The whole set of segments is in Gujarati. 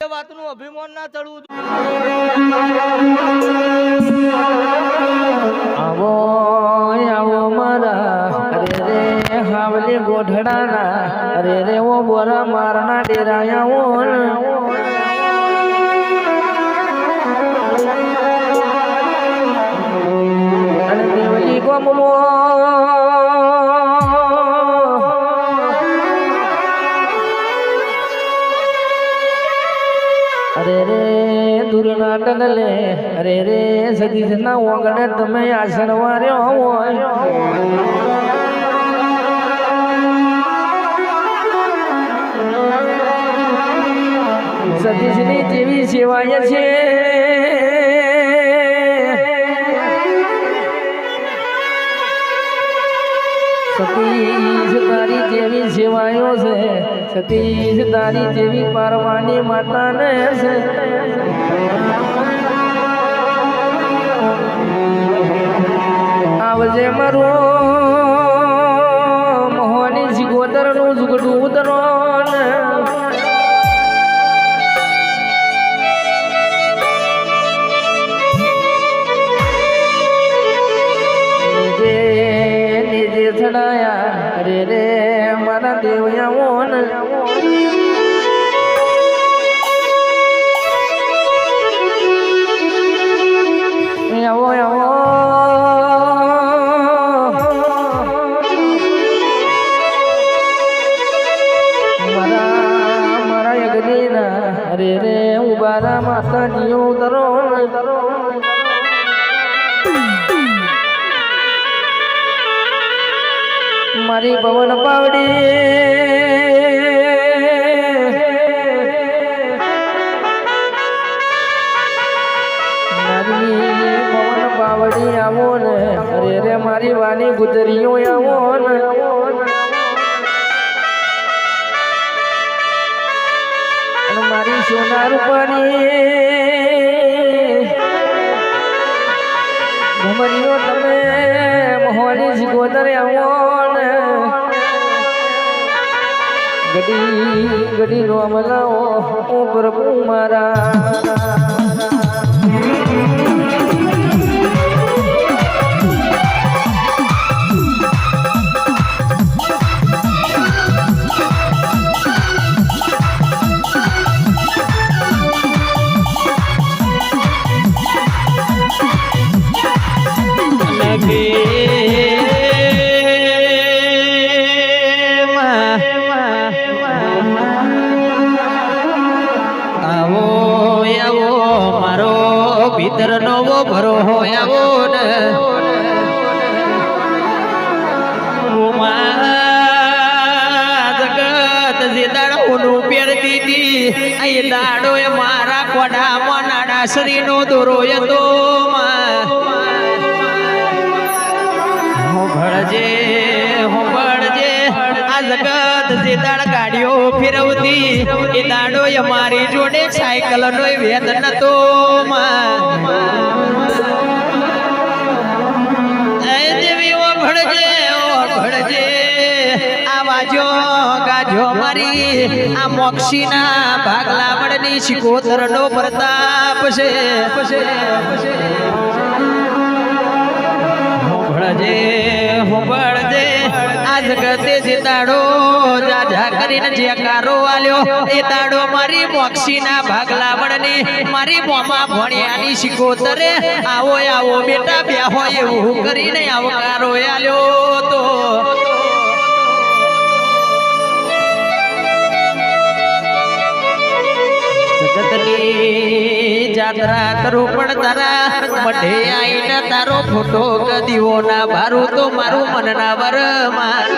વાતનું અભિમાન ના ચડવું. આવો આવો મારા અરે રે હાવલી ગોઢડાના અરે રે ઓ બોરા મારના ડેરાયા અને દેવલી ગોમો અરે રે દુરના ટગલે અરે રે સતીશના ઓગણે તમે આસણવા રહ્યો હોય સતીશની જેવી સેવાય છે સતીશ તારી જેવી સેવાયો છે સતીશ તારી જેવી પારવાની માતાને છે આવજે મારો મોહની સિગોતરનું ઝુગડું ઉતરો નીજે છડાયા અરે રે મારા દેવયાઓ આવો આવો મારા યજ્ઞના અરે રે ઉબારા માતાજીઓ ઉતરો મારી પવન પાવડી પાવડી આવો ને અરે રે મારી વાની ગુજરીઓ આવો ને અને મારી સોના રૂપાની ભમરીઓ તમે મોહની સિગોતર આવો ને ગડી નો અમલાઓ ઓ પ્રભુ મારા ભીતર નવો ભરો હોય આવો ને જગત જે દાડોનું પહેરતી હતી એ દાડો એ મારા કોડામાં નાડા શરીરનો દોરો હતો ભળજે આ જગત જે દાડ ગાડીઓ ફેરવતી એ દાડો અમારી જોડે સાયકલ નો વેદ નતો ભળજે આવાજો ગાજો મારી આ મોક્ષીના ભાગલાવડની શિકોતર નો પ્રતાપ છે ભળજે આ જગતે જે દાડો જાજા કરીને જે કારો આલ્યો એ દાડો મારી મોક્ષીના ભાગલાવડની મારી મોમાં ભણ્યાની શિકોતરે આવો આવો બેટા બે હોય એવું કરીને આવકારો આલ્યો તો જગતની જાત્રા કરું પણ તારા મઢે આઈને તારો ફોટો ગદીઓ ના ભારું તો મારું મન ના વરમાં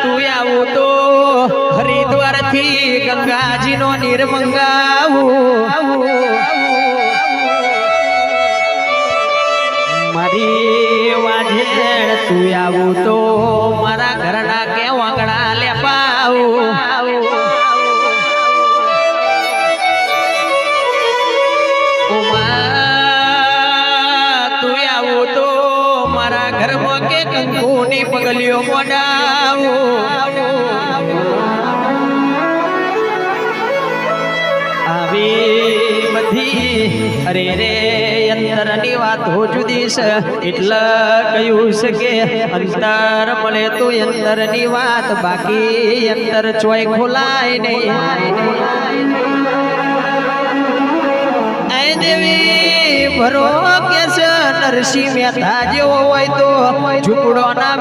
તું આવું તો હરિદ્વાર થી ગંગાજી નો નીર મંગાવું મારી વાજે તું આવું તો મારા ઘરના કે વાંગડા લે પાવું તું આવું તો મારા ઘરમાં કે કંકુની પગલીઓ મોડા આવી બધી અરે રે અંતરની વાતો જુદી છે એટલે કહ્યું છે કે અંતર મળે તો અંતરની વાત બાકી અંતર ચોય ખોલાય નહીં એ દેવી ભરો કે છે નરસિંહ મહેતા જેવો હોય તો ઝૂકડો ના